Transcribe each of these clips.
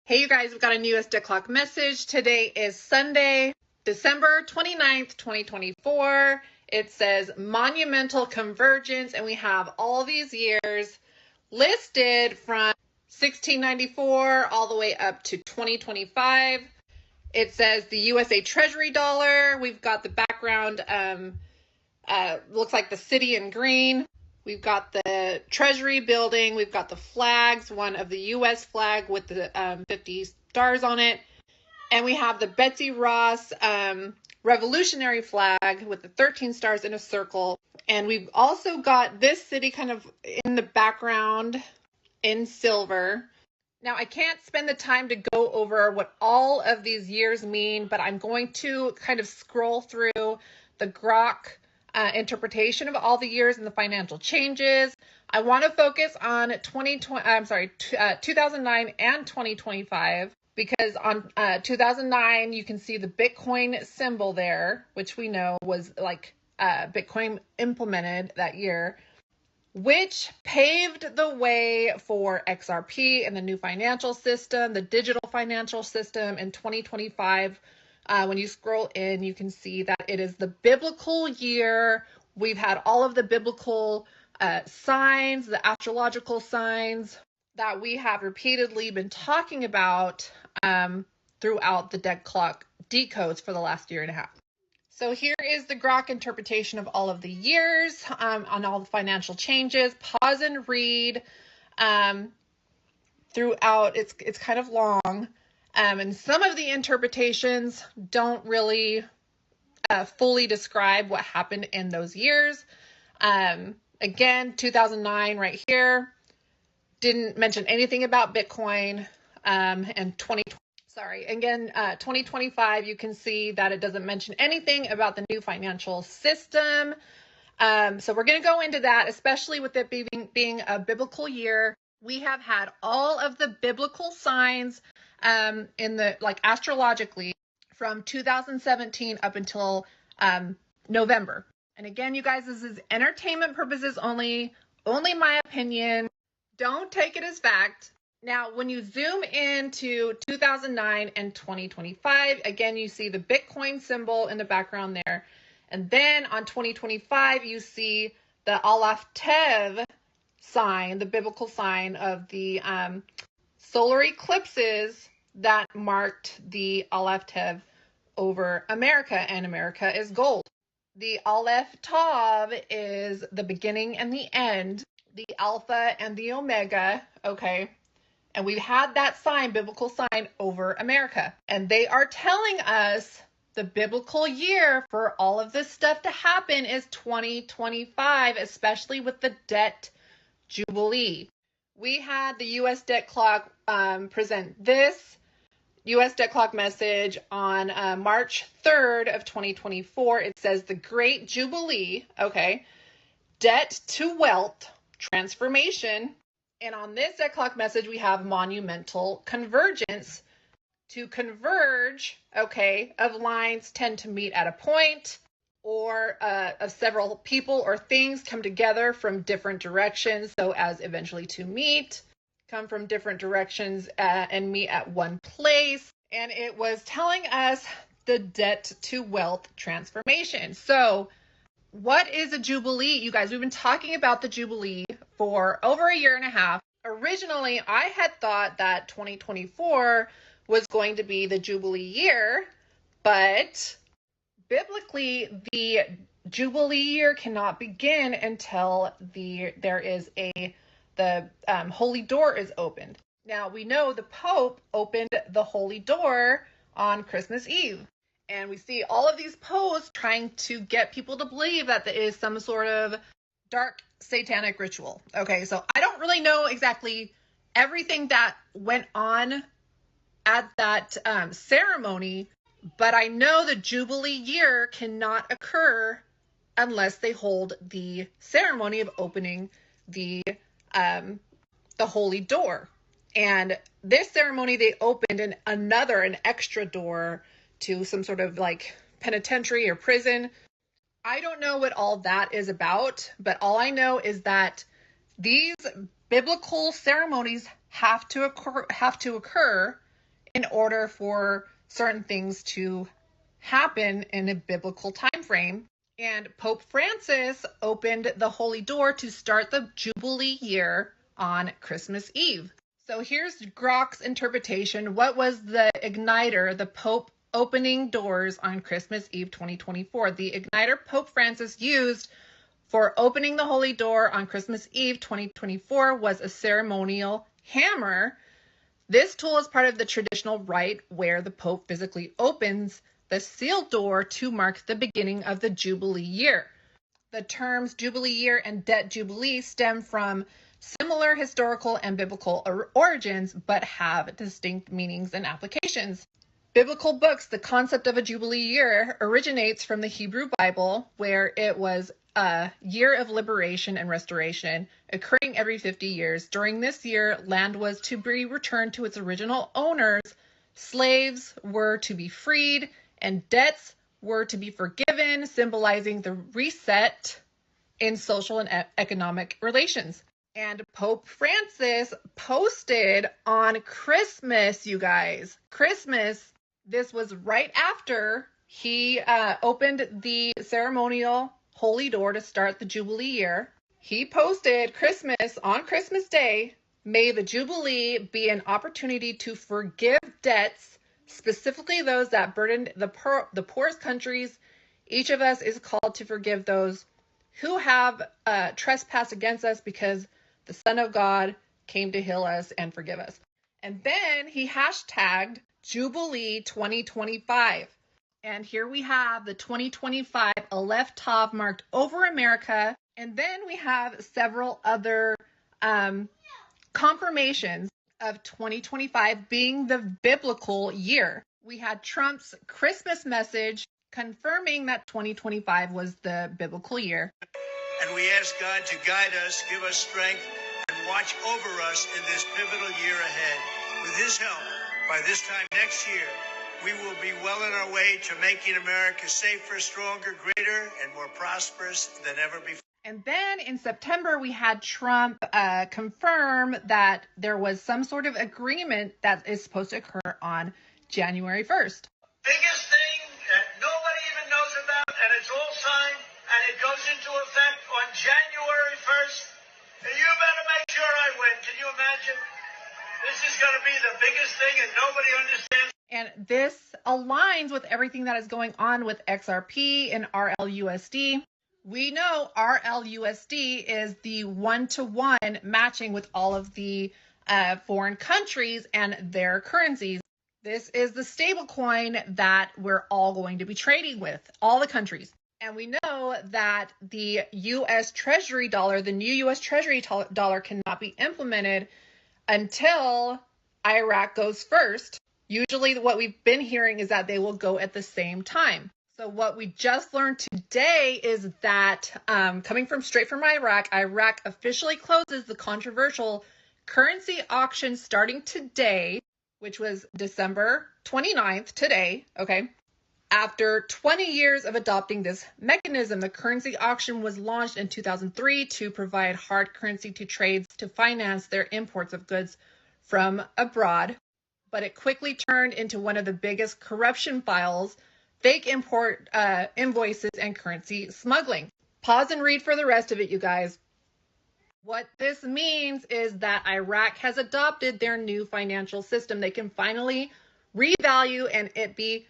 Hey you guys, we've got a new US Debt Clock message. Today is Sunday, December 29th, 2024. It says monumental convergence, and we have all these years listed from 1694 all the way up to 2025. It says the USA Treasury dollar. We've got the background, looks like the city in green. We've got the Treasury building. We've got the flags, one of the U.S. flag with the 50 stars on it. And we have the Betsy Ross revolutionary flag with the 13 stars in a circle. And we've also got this city kind of in the background in silver. Now, I can't spend the time to go over what all of these years mean, but I'm going to kind of scroll through the Grok interpretation of all the years and the financial changes. I want to focus on 2009 and 2025, because on 2009 you can see the Bitcoin symbol there, which we know was like Bitcoin implemented that year, which paved the way for XRP and the new financial system, the digital financial system in 2025. When you scroll in, you can see that it is the biblical year. We've had all of the biblical signs, the astrological signs that we have repeatedly been talking about throughout the Debt Clock decodes for the last year and a half. So here is the Grok interpretation of all of the years on all the financial changes. Pause and read throughout. It's kind of long. And some of the interpretations don't really fully describe what happened in those years. Again, 2009 right here didn't mention anything about Bitcoin. And 2025, you can see that it doesn't mention anything about the new financial system. So we're going to go into that, especially with it being a biblical year. We have had all of the biblical signs in the, like, astrologically from 2017 up until November. And again, you guys, this is entertainment purposes only my opinion. Don't take it as fact. Now, when you zoom into 2009 and 2025, again, you see the Bitcoin symbol in the background there. And then on 2025, you see the Aleph Tev sign, the biblical sign of the solar eclipses that marked the Aleph Tev over America, and America is gold. The Aleph Tav is the beginning and the end, the Alpha and the Omega, okay? And we've had that sign, biblical sign, over America. And they are telling us the biblical year for all of this stuff to happen is 2025, especially with the debt jubilee. We had the US Debt Clock present this US Debt Clock message on March 3rd of 2024. It says the Great Jubilee, okay, debt to wealth transformation. And on this Debt Clock message, we have monumental convergence. To converge, okay, of lines tend to meet at a point, or of several people or things come together from different directions so as eventually to meet, come from different directions and meet at one place. And it was telling us the debt to wealth transformation. So what is a jubilee? You guys, we've been talking about the jubilee for over a year and a half. Originally, I had thought that 2024 was going to be the jubilee year, but biblically, the jubilee year cannot begin until the holy door is opened. Now, we know the Pope opened the holy door on Christmas Eve, and we see all of these posts trying to get people to believe that there is some sort of dark satanic ritual. Okay, so I don't really know exactly everything that went on at that ceremony, but I know the Jubilee year cannot occur unless they hold the ceremony of opening the holy door. And this ceremony, they opened an extra door to some sort of like penitentiary or prison. I don't know what all that is about, but all I know is that these biblical ceremonies have to occur in order for certain things to happen in a biblical time frame. And Pope Francis opened the Holy Door to start the Jubilee year on Christmas Eve. So here's Grok's interpretation. What was the igniter, the Pope opening doors on Christmas Eve 2024? The igniter Pope Francis used for opening the Holy Door on Christmas Eve 2024 was a ceremonial hammer. This tool is part of the traditional rite where the Pope physically opens the sealed door to mark the beginning of the Jubilee year. The terms Jubilee year and debt jubilee stem from similar historical and biblical origins, but have distinct meanings and applications. Biblical books, the concept of a Jubilee year originates from the Hebrew Bible, where it was a year of liberation and restoration occurring every 50 years. During this year, land was to be returned to its original owners, slaves were to be freed, and debts were to be forgiven, symbolizing the reset in social and economic relations. And Pope Francis posted on Christmas, you guys. Christmas, this was right after he opened the ceremonial Holy Door to start the Jubilee year. He posted Christmas on Christmas Day, may the Jubilee be an opportunity to forgive debts, specifically those that burdened the poorest countries. Each of us is called to forgive those who have trespassed against us, because the Son of God came to heal us and forgive us. And then he hashtagged Jubilee 2025. And here we have the 2025 Aleph Tav marked over America. And then we have several other confirmations of 2025 being the biblical year. We had Trump's Christmas message confirming that 2025 was the biblical year. And we ask God to guide us, give us strength, and watch over us in this pivotal year ahead. With his help, by this time next year, we will be well on our way to making America safer, stronger, greater, and more prosperous than ever before. And then in September, we had Trump confirm that there was some sort of agreement that is supposed to occur on January 1st. Biggest thing that nobody even knows about, and it's all signed, and it goes into effect on January 1st. And you better make sure I win. Can you imagine? This is going to be the biggest thing, and nobody understands. And this aligns with everything that is going on with XRP and RLUSD. We know RLUSD is the one-to-one matching with all of the foreign countries and their currencies. This is the stable coin that we're all going to be trading with, all the countries. And we know that the U.S. Treasury dollar, the new U.S. Treasury dollar, cannot be implemented until Iraq goes first. Usually what we've been hearing is that they will go at the same time. So what we just learned today is that coming straight from Iraq, Iraq officially closes the controversial currency auction starting today, which was December 29th, today, okay? After 20 years of adopting this mechanism, the currency auction was launched in 2003 to provide hard currency to trades to finance their imports of goods from abroad. But it quickly turned into one of the biggest corruption files, fake import invoices, and currency smuggling. Pause and read for the rest of it, you guys. What this means is that Iraq has adopted their new financial system. They can finally revalue and it be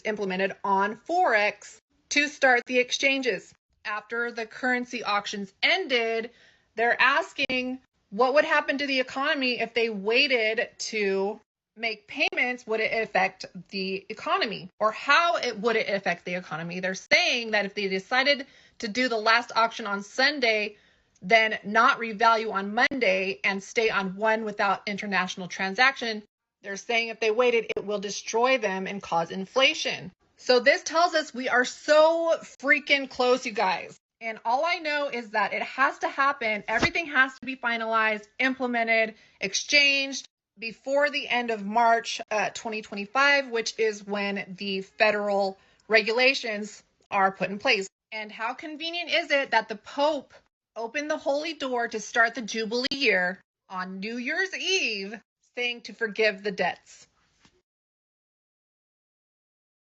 implemented on Forex to start the exchanges. After the currency auctions ended, they're asking what would happen to the economy if they waited to make payments. Would it affect the economy, or how would it affect the economy? They're saying that if they decided to do the last auction on Sunday, then not revalue on Monday and stay on one without international transaction, they're saying if they waited, it will destroy them and cause inflation. So this tells us we are so freaking close, you guys. And all I know is that it has to happen. Everything has to be finalized, implemented, exchanged before the end of March 2025, which is when the federal regulations are put in place. And how convenient is it that the Pope opened the Holy Door to start the Jubilee year on New Year's Eve, saying to forgive the debts?